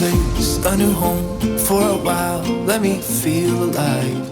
Place, a new home for a while. Let me feel alive.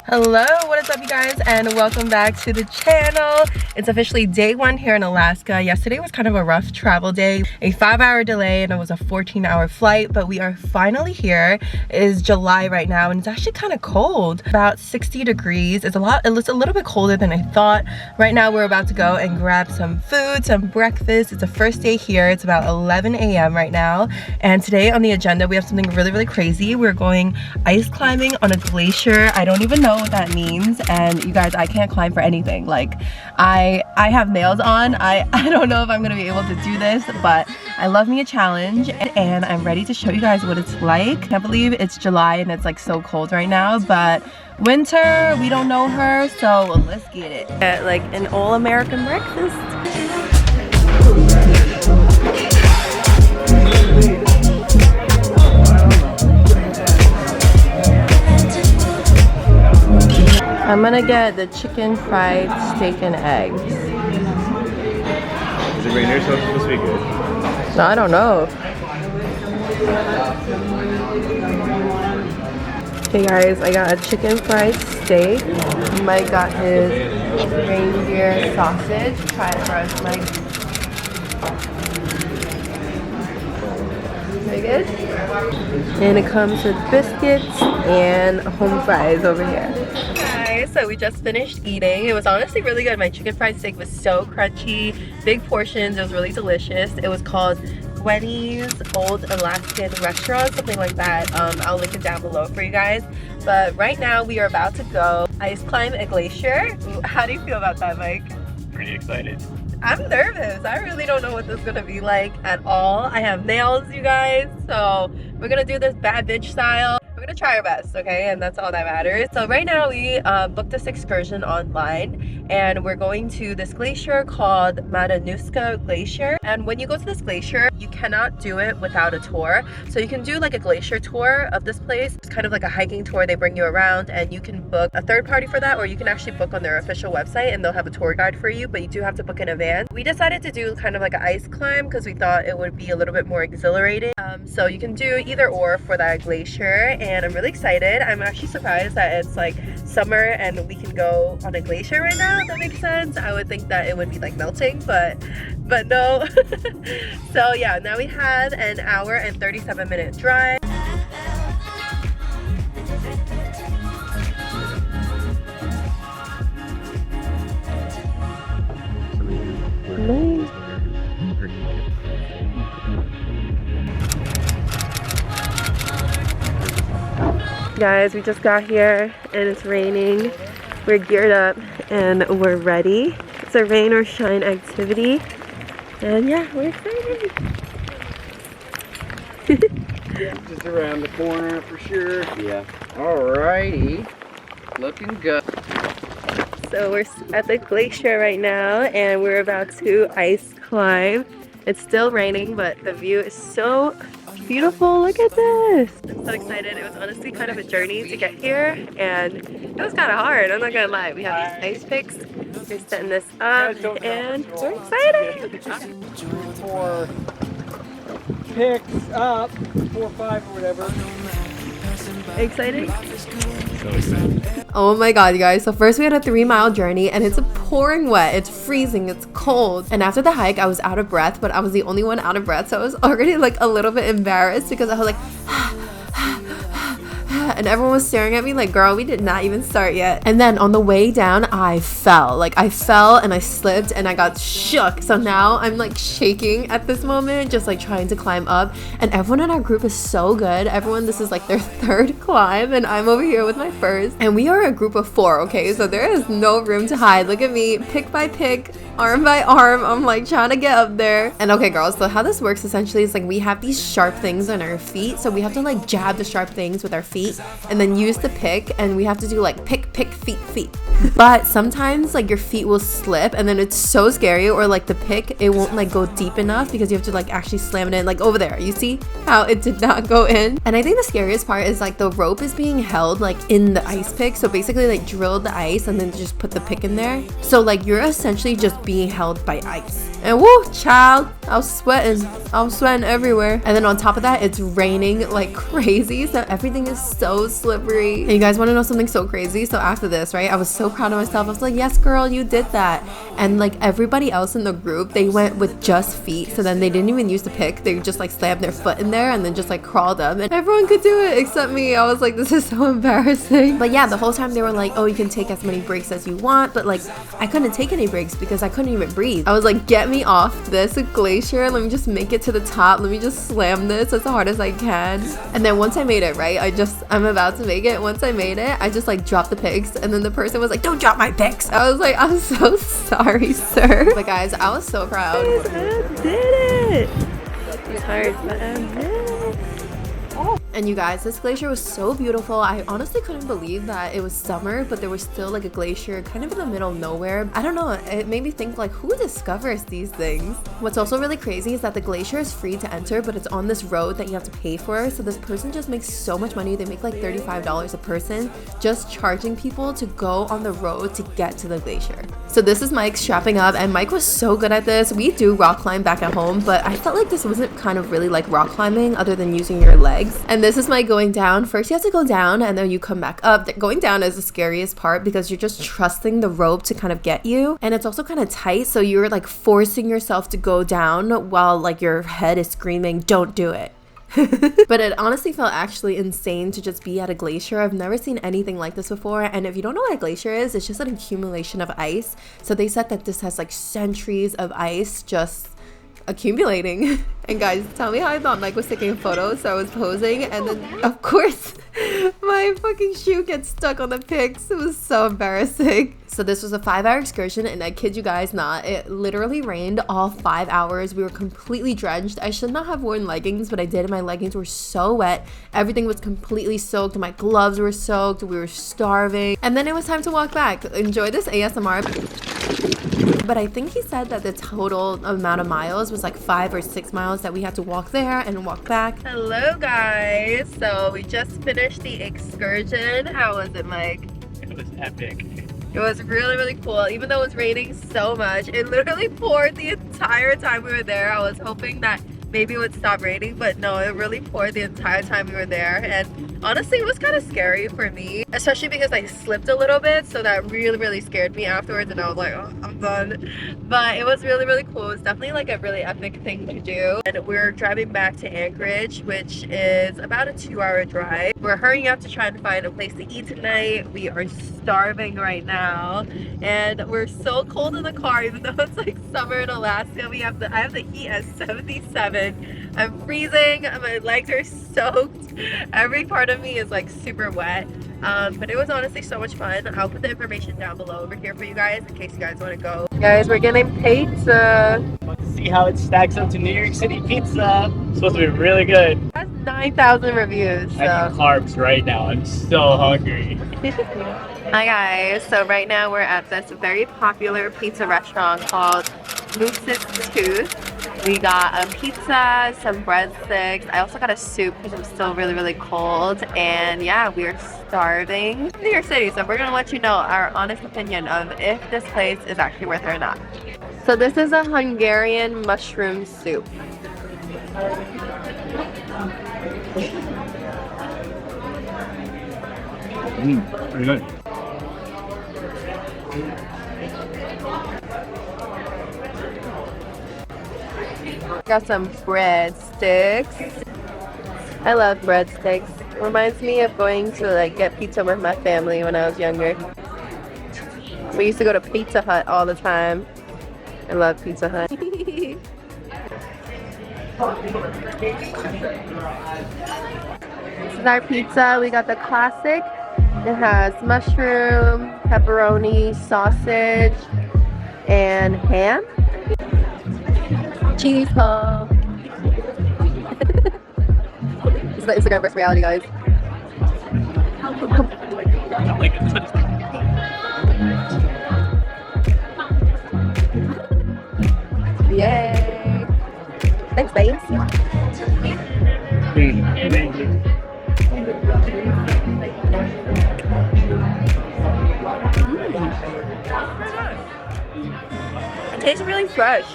Hello, what is up you guys, and welcome back to the channel. It's officially day one here in Alaska. Yesterday was kind of a rough travel day, a 5-hour delay, and it was a 14-hour flight, but we are finally here. It is July right now, and it's actually kind of cold, about 60 degrees. It's a little bit colder than I thought. Right now we're about to go and grab some food, some breakfast. It's the first day here. It's about 11 a.m. right now, and today on the agenda we have something really crazy. We're going ice climbing on a glacier. I don't even know what that means, and you guys, I can't climb for anything. Like I have nails on. I don't know if I'm gonna be able to do this, but I love me a challenge, and I'm ready to show you guys what it's like. I can't believe it's July and it's like so cold right now, but winter, we don't know her, so let's get it. Like an all-American breakfast. I'm gonna get the chicken fried steak and eggs. Is it rain or so supposed to be good? No, I don't know. Okay guys, I got a chicken fried steak. Mike got his reindeer sausage. Try it first, Mike. Very good. And it comes with biscuits and home fries over here. So we just finished eating. It was honestly really good. My chicken fried steak was so crunchy, big portions. It was really delicious. It was called Beanies Old Alaskan Restaurant, something like that. I'll link it down below for you guys. But right now we are about to go ice climb a glacier. How do you feel about that, Mike? Pretty excited. I'm nervous. I really don't know what this is gonna be like at all. I have nails, you guys, so we're gonna do this bad bitch style. We're gonna try our best, okay? And that's all that matters. So right now we booked this excursion online, and we're going to this glacier called Matanuska Glacier. And when you go to this glacier, you cannot do it without a tour. So you can do like a glacier tour of this place. It's kind of like a hiking tour. They bring you around, and you can book a third party for that, or you can actually book on their official website and they'll have a tour guide for you, but you do have to book in advance. We decided to do kind of like an ice climb because we thought it would be a little bit more exhilarating. So you can do either or for that glacier, and I'm really excited. I'm actually surprised that it's like summer and we can go on a glacier right now, if that makes sense. I would think that it would be like melting, but no. So yeah, now we have an hour and 37-minute drive. Guys, we just got here and it's raining. We're geared up and we're ready. It's a rain or shine activity. And yeah, we're excited. Just around the corner for sure. Yeah. Alrighty. Looking good. So we're at the glacier right now and we're about to ice climb. It's still raining, but the view is so beautiful. Look at this. I'm so excited. It was honestly kind of a journey to get here, and it was kind of hard. I'm not gonna lie. We have these ice picks. We're setting this up, and we're excited. 4 picks up, 4 or 5 or whatever. Excited? So excited. Oh my god, you guys. So first we had a 3-mile journey, and it's pouring wet. It's freezing. It's cold. And after the hike, I was out of breath, but I was the only one out of breath. So I was already like a little bit embarrassed because I was like, and everyone was staring at me like, girl, we did not even start yet. And then on the way down, I fell. Like I fell and I slipped and I got shook. So now I'm like shaking at this moment, just like trying to climb up. And everyone in our group is so good. Everyone, this is like their 3rd climb, and I'm over here with my 1st. And we are a group of 4, okay? So there is no room to hide. Look at me, pick by pick, arm by arm. I'm like trying to get up there. And okay, girls, so how this works essentially is like we have these sharp things on our feet. So we have to like jab the sharp things with our feet and then use the pick, and we have to do like pick, feet. But sometimes like your feet will slip, and then it's so scary, or like the pick, it won't like go deep enough because you have to like actually slam it in. Like over there, you see how it did not go in? And I think the scariest part is like the rope is being held like in the ice pick. So basically like drilled the ice and then just put the pick in there. So like you're essentially just being held by ice. And woo, child, I was sweating everywhere. And then on top of that, it's raining like crazy, so everything is so slippery. And you guys want to know something so crazy? So after this, right, I was so proud of myself. I was like, yes girl, you did that. And like everybody else in the group, they went with just feet, so then they didn't even use the pick. They just like slammed their foot in there and then just like crawled up, and everyone could do it except me. I was like, this is so embarrassing. But yeah, the whole time they were like, oh, you can take as many breaks as you want, but like I couldn't take any breaks because I couldn't even breathe. I was like, get me off this glacier, let me just make it to the top, let me just slam this as hard as I can. And then once I made it, right, I'm about to make it. Once I made it, I just like dropped the picks, and then the person was like, don't drop my picks. I was like, I'm so sorry, sir. But guys, I was so proud. Guys, I did it. I'm tired, but I did it. And you guys, this glacier was so beautiful. I honestly couldn't believe that it was summer, but there was still like a glacier kind of in the middle of nowhere. I don't know, it made me think like, who discovers these things? What's also really crazy is that the glacier is free to enter, but it's on this road that you have to pay for. So this person just makes so much money. They make like $35 a person just charging people to go on the road to get to the glacier. So this is Mike strapping up, and Mike was so good at this. We do rock climb back at home, but I felt like this wasn't kind of really like rock climbing other than using your legs. And this is Mike going down. First you have to go down and then you come back up. Going down is the scariest part because you're just trusting the rope to kind of get you, and it's also kind of tight, so you're like forcing yourself to go down while like your head is screaming, don't do it. But it honestly felt actually insane to just be at a glacier. I've never seen anything like this before, and if you don't know what a glacier is, it's just an accumulation of ice. So they said that this has like centuries of ice just accumulating. And guys, tell me how I thought Mike was taking a photo. So I was posing, and then of course my fucking shoe gets stuck on the pics. It was so embarrassing. So this was a 5-hour excursion, and I kid you guys not, it literally rained all 5 hours. We were completely drenched. I should not have worn leggings, but I did, and my leggings were so wet. Everything was completely soaked. My gloves were soaked. We were starving. And then it was time to walk back. Enjoy this ASMR. But I think he said that the total amount of miles was like 5 or 6 miles that we had to walk there and walk back. Hello guys, so we just finished the excursion. How was it, Mike? It was epic. It was really cool. Even though it was raining so much, it literally poured the entire time we were there. I was hoping that maybe it would stop raining, but no, it really poured the entire time we were there. And honestly, it was kind of scary for me, especially because I slipped a little bit, so that really scared me afterwards, and I was like, oh, I'm done. But it was really cool. It's definitely like a really epic thing to do. And we're driving back to Anchorage, which is about a 2-hour drive. We're hurrying up to try and find a place to eat tonight. We are starving right now, and we're so cold in the car, even though it's like summer in Alaska. I have the heat at 77. I'm freezing, my legs are soaked, every part of me is like super wet, but it was honestly so much fun. I'll put the information down below over here for you guys in case you guys want to go. Guys, we're getting pizza. Let's see how it stacks up to New York City pizza. It's supposed to be really good. It has 9,000 reviews. So. I need carbs right now. I'm so hungry. Hi guys, so right now we're at this very popular pizza restaurant called Moose's Tooth. We got a pizza, some breadsticks. I also got a soup because I'm still really cold. And yeah, we are starving. New York City, so we're gonna let you know our honest opinion of if this place is actually worth it or not. So this is a Hungarian mushroom soup. Pretty good. Got some breadsticks. I love breadsticks. Reminds me of going to like get pizza with my family when I was younger. We used to go to Pizza Hut all the time. I love Pizza Hut. This is our pizza. We got the classic. It has mushroom, pepperoni, sausage, and ham. Cheese puff. This is the Instagram versus reality, guys. Yay! Thanks, babes. It tastes really fresh.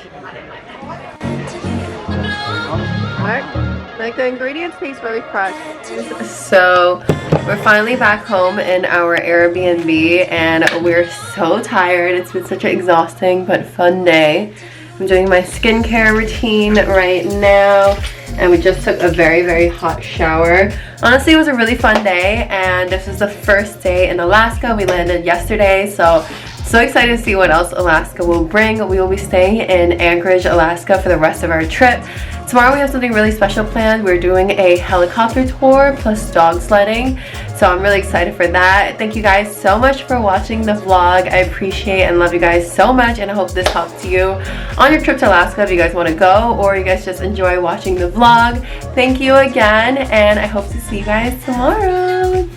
Like the ingredients taste really fresh. So we're finally back home in our Airbnb and we're so tired. It's been such an exhausting but fun day. I'm doing my skincare routine right now and we just took a very hot shower. Honestly, it was a really fun day and this is the first day in Alaska. We landed yesterday, so excited to see what else Alaska will bring. We will be staying in Anchorage, Alaska for the rest of our trip. Tomorrow we have something really special planned. We're doing a helicopter tour plus dog sledding. So I'm really excited for that. Thank you guys so much for watching the vlog. I appreciate and love you guys so much and I hope this helped you on your trip to Alaska if you guys want to go or you guys just enjoy watching the vlog. Thank you again and I hope to see you guys tomorrow.